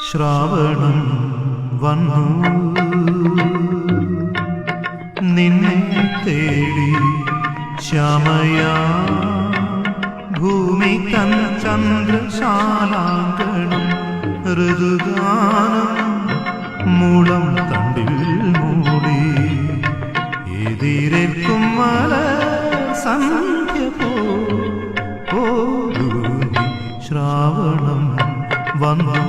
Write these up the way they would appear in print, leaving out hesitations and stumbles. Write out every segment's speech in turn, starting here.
ശ്രാവണം വന്നു നിന്നെ തേടി ശ്യാമയാ ഭൂമി തൻ ചന്ദ്രശാലാങ്കണം ഋതുഗാനം മൂളം തണ്ടിൽ മൂടി എതിരേൽക്കും മല സന്ധ്യ പോരൂ ശ്രാവണം വന്നു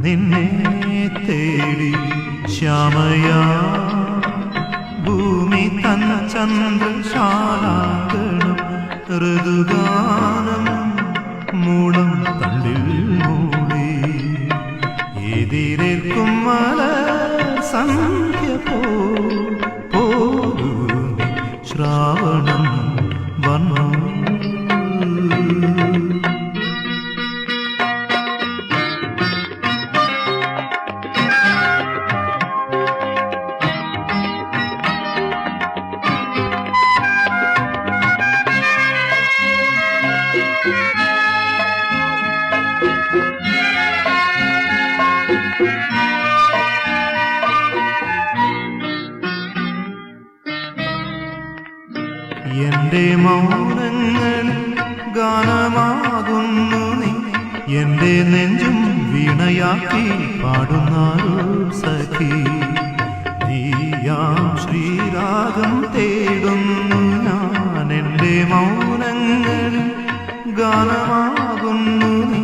നിന്നെ തേടി ശ്യാമയാ ഭൂമി തൻ ചന്ദ്രശാലാങ്കണം ഋതുഗാനം മൂളം തണ്ടിൽ മൂടി എതിരേൽക്കും മല സന്ധ്യ പോരൂ ശ്രാവണം വന്നു. എന്റെ മൗനങ്ങൾ ഗാനമാകുന്നു നീ എന്റെ നെഞ്ചും വീണയാക്കി പാടുന്നാരോ സഖി നീയാം ശ്രീരാഗം തേടുന്നു ഞാൻ എന്റെ മൗനങ്ങൾ ഗാനമാകുന്നു നീ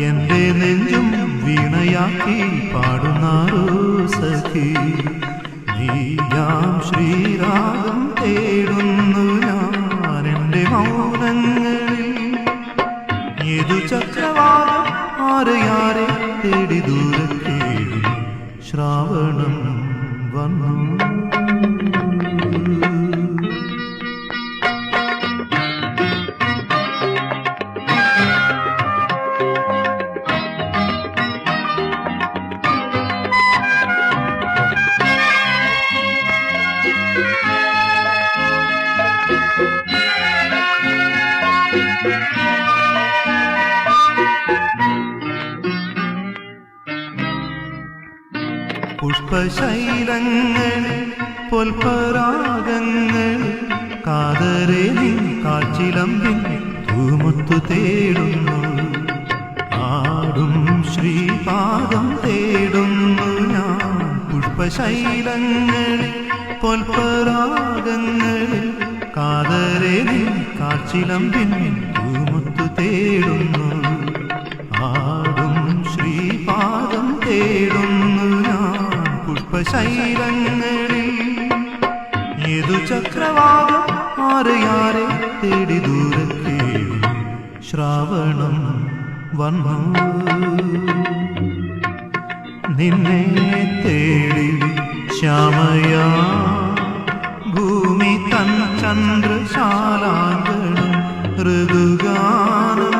എന്റെ നെഞ്ചും വീണയാക്കി പാടുന്നാരോ സഖി നീയാം ശ്രീരാഗം തേടുന്നു ഞാൻ എന്റെ മൗനങ്ങളിൽ ഏതു ചക്രവാളം ആരെയാരെ തേടി ദൂരെ കേഴും ശ്രാവണം വന്നു. പുഷ്പശൈലങ്ങൾ പൊൽപരാഗങ്ങൾ കാതരെ നീ കാച്ചിലമ്പിൻ തൂമുത്തു തേടുന്നു ആടും ശ്രീപാദം തേടുന്നു ഞാൻ പുഷ്പശൈലങ്ങൾ പൊൽപരാഗങ്ങൾ കാതരെ നീ കാച്ചിലമ്പിൻ തൂമുത്തു തേടുന്നു ആടും ശ്രീപാദം തേടുന്നു പുഷ്പശൈലങ്ങളിൽ ഏതു ചക്രവാകം ആരെയാരെ തേടി ദൂരെ കേഴും ശ്രാവണം വന്നു നിന്നെ തേടി ശ്യാമയാ ഭൂമി തൻ ചന്ദ്രശാലാങ്കണം ഋതുഗാനം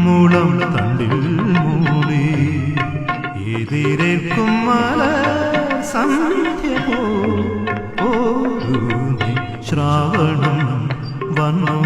മൂളം തണ്ടിൽ മൂടി എതിരേൽക്കും മല സന്ധ്യ പോരൂ ശ്രാവണം വന്നു.